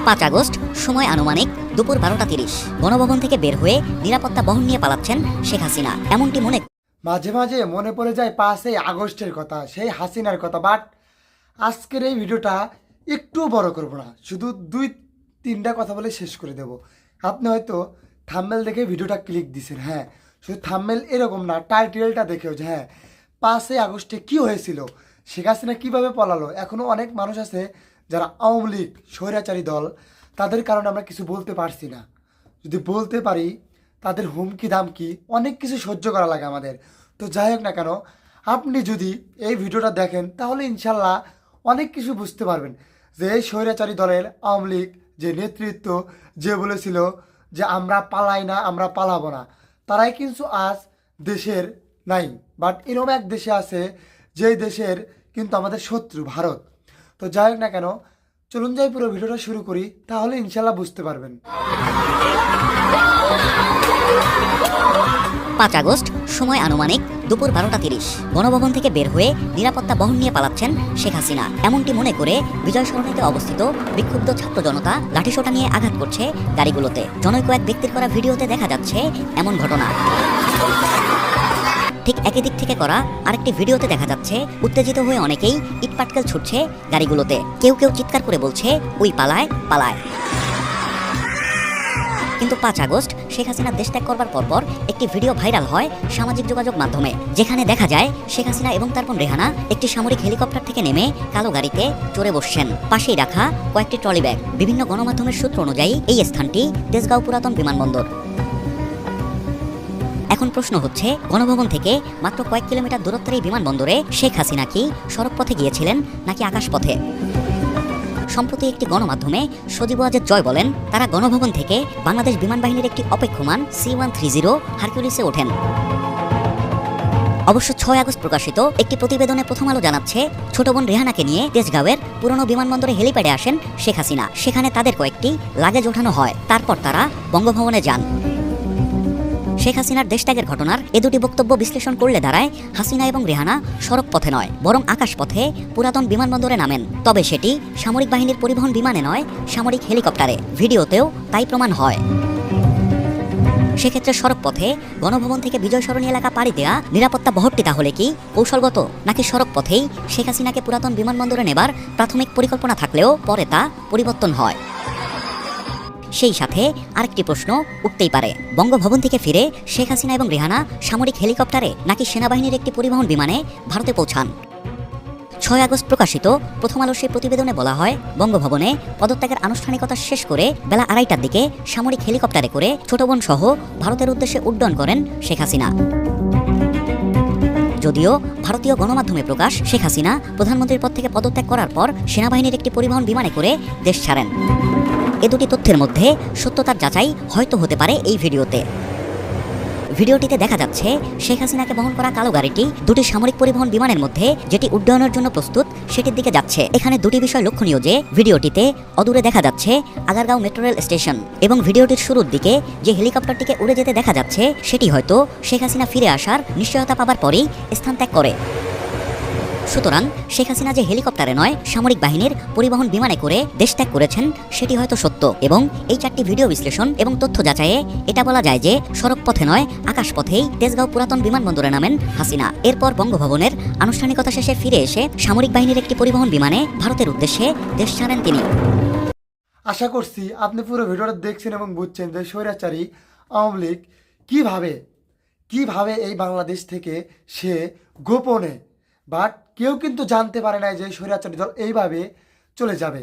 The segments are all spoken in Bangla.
5 আগস্ট, সময় আনুমানিক দুপুর 12টা 30। গণভবন থেকে বের হয়ে নিরাপত্তা বহন নিয়ে পালাচ্ছেন শেখ হাসিনা, এমনটি মনে মাঝে মাঝে মনে পড়ে যায় 5 আগস্টের কথা, সেই হাসিনার কথা। বাট আজকের এই ভিডিওটা একটু বড় করব না, শুধু 2-3টা কথা বলে শেষ করে দেব। আপনি হয়তো থাম্বনেল দেখে ভিডিওটা ক্লিক দিছেন, হ্যাঁ, শুধু থাম্বনেল এরকম না, টাইটেলটা দেখেও যে হ্যাঁ 5 আগস্টে কী হয়েছিল, শেখ হাসিনা কীভাবে পলালো। এখনও অনেক মানুষ আছে যারা আওয়ামী লীগ স্বৈরাচারী দল, তাদের কারণে আমরা কিছু বলতে পারছি না। যদি বলতে পারি তাদের হুমকি দামকি অনেক কিছু সহ্য করা লাগে আমাদের। তো যাই হোক না কেন, আপনি যদি এই ভিডিওটা দেখেন তাহলে ইনশাল্লাহ অনেক কিছু বুঝতে পারবেন যে এই স্বৈরাচারী দলের আওয়ামী লীগ যে নেতৃত্ব যে বলেছিল যে আমরা পালাই না, আমরা পালাবো না, তারাই কিন্তু আজ দেশের নাই। বাট এরকম এক দেশে আছে যেই দেশের কিন্তু আমাদের শত্রু ভারত। তো যাই হোক না কেন, চলুন যাই পুরো ভিডিওটা শুরু করি, তাহলে ইনশাল্লাহ বুঝতে পারবেন। 5 আগস্ট, সময় আনুমানিক দুপুর 12টা 30। গণভবন থেকে বের হয়ে নিরাপত্তা বহন নিয়ে পালাচ্ছেন শেখ হাসিনা, এমনটি মনে করে বিজয় সরণিতে অবস্থিত বিক্ষুব্ধ ছাত্র জনতা লাঠিসোঁটা নিয়ে আঘাত করছে গাড়িগুলোতে। জনৈক এক ব্যক্তির করা ভিডিওতে দেখা যাচ্ছে এমন ঘটনা। ঠিক একই দিক থেকে করা আরেকটি ভিডিওতে দেখা যাচ্ছে উত্তেজিত হয়ে অনেকেই ইটপাটকেল ছুটছে গাড়িগুলোতে। কেউ কেউ চিৎকার করে বলছে, ওই পালায় পালায়। কিন্তু 5 আগস্ট শেখ হাসিনা দেশ ত্যাগ করবার পরপর একটি ভিডিও ভাইরাল হয় সামাজিক যোগাযোগ মাধ্যমে, যেখানে দেখা যায় শেখ হাসিনা এবং তার বোন রেহানা একটি সামরিক হেলিকপ্টার থেকে নেমে কালো গাড়িতে চড়ে বসছেন। পাশেই রাখা কয়েকটি ট্রলি ব্যাগ। বিভিন্ন গণমাধ্যমের সূত্র অনুযায়ী এই স্থানটি তেজগাঁও পুরাতন বিমানবন্দর। এখন প্রশ্ন হচ্ছে, গণভবন থেকে মাত্র কয়েক কিলোমিটার দূরত্বের এই বিমানবন্দরে শেখ হাসিনা কি সড়ক পথে গিয়েছিলেন নাকি আকাশ পথে? সম্প্রতি একটি গণমাধ্যমে সজীব ওয়াজেদ জয় বলেন, তারা গণভবন থেকে বাংলাদেশ বিমান বাহিনীর একটি অপেক্ষমান C-130 হারকিউলিসে ওঠেন। অবশ্য 6 আগস্ট প্রকাশিত একটি প্রতিবেদনে প্রথম আলো জানাচ্ছে, ছোট বোন রেহানাকে নিয়ে তেজগাঁওয়ের পুরনো বিমানবন্দরে হেলিপ্যাডে আসেন শেখ হাসিনা। সেখানে তাদের কয়েকটি লাগেজ ওঠানো হয়, তারপর তারা বঙ্গভবনে যান। শেখ হাসিনার দেশত্যাগের ঘটনার এ দুটি বক্তব্য বিশ্লেষণ করলে দাঁড়ায়, হাসিনা এবং রেহানা সড়ক পথে নয় বরং আকাশ পথে পুরাতন বিমানবন্দরে নামেন। তবে সেটি সামরিক বাহিনীর পরিবহন বিমানে নয়, সামরিক হেলিকপ্টারে। ভিডিওতেও তাই প্রমাণ হয়। সেক্ষেত্রে সড়ক পথে গণভবন থেকে বিজয় সরণি এলাকা পাড়ি দেয়া নিরাপত্তা বহরটি তাহলে কি কৌশলগত, নাকি সড়ক পথেই শেখ হাসিনাকে পুরাতন বিমানবন্দরে নেবার প্রাথমিক পরিকল্পনা থাকলেও পরে তা পরিবর্তন হয়? সেই সাথে আরেকটি প্রশ্ন উঠতেই পারে, বঙ্গভবন থেকে ফিরে শেখ হাসিনা এবং রেহানা সামরিক হেলিকপ্টারে নাকি সেনাবাহিনীর একটি পরিবহন বিমানে ভারতে পৌঁছান? 6 আগস্ট প্রকাশিত প্রথম আলোর সেই প্রতিবেদনে বলা হয়, বঙ্গভবনে পদত্যাগের আনুষ্ঠানিকতা শেষ করে বেলা 2:30টার দিকে সামরিক হেলিকপ্টারে করে ছোট বোন সহ ভারতের উদ্দেশ্যে উড্ডয়ন করেন শেখ হাসিনা। যদিও ভারতীয় গণমাধ্যমে প্রকাশ, শেখ হাসিনা প্রধানমন্ত্রীর পদ থেকে পদত্যাগ করার পর সেনাবাহিনীর একটি পরিবহন বিমানে করে দেশ ছাড়েন। এ দুটি তথ্যের মধ্যে সত্যতার যাচাই হয়তো হতে পারে এই ভিডিওতে। ভিডিওটিতে দেখা যাচ্ছে শেখ হাসিনাকে বহন করা কালো গাড়িটি দুটি সামরিক পরিবহন বিমানের মধ্যে যেটি উড্ডয়নের জন্য প্রস্তুত সেটির দিকে যাচ্ছে। এখানে দুটি বিষয় লক্ষণীয় যে ভিডিওটিতে অদূরে দেখা যাচ্ছে আগারগাঁও মেট্রো রেল স্টেশন, এবং ভিডিওটির শুরুর দিকে যে হেলিকপ্টারটিকে উড়ে যেতে দেখা যাচ্ছে সেটি হয়তো শেখ হাসিনা ফিরে আসার নিশ্চয়তা পাবার পরেই স্থান ত্যাগ করে। সুতরাং শেখ হাসিনা যে হেলিকপ্টারে নয় সামরিক বাহিনীর পরিবহন বিমানে করে দেশ ত্যাগ করেছেন সেটি হয়তো সত্য। এবং এই 4টি ভিডিও বিশ্লেষণ এবং তথ্য যাচাইয়ে এটা বলা যায় যে সড়ক পথে নয় আকাশ পথেই তেজগাঁও পুরাতন বিমানবন্দরে নামেন হাসিনা। এরপর বঙ্গভবনের আনুষ্ঠানিকতা শেষে ফিরে এসে সামরিক বাহিনীর একটি পরিবহন বিমানে ভারতের উদ্দেশ্যে দেশ ছাড়েন তিনি। আশা করছি আপনি পুরো ভিডিওটা দেখছেন এবং বুঝছেন যে স্বৈরাচারী আওয়ামী লীগ কীভাবে এই বাংলাদেশ থেকে সে গোপনে, বাট কেউ কিন্তু জানতে পারে না যে স্বৈরাচারী দল এইভাবে চলে যাবে,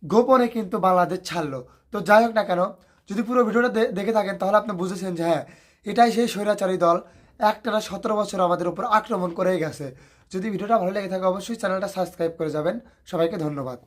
গোপনে কিন্তু বাংলাদেশ ছাড়লো। তো যাই হোক না কেন, যদি পুরো ভিডিওটা দেখে থাকেন তাহলে আপনি বুঝেছেন যে হ্যাঁ এটাই সেই স্বৈরাচারী দল একটানা 17 বছর আমাদের উপর আক্রমণ করে গেছে। যদি ভিডিওটা ভালো লেগে থাকে অবশ্যই চ্যানেলটা সাবস্ক্রাইব করে যাবেন। সবাইকে ধন্যবাদ।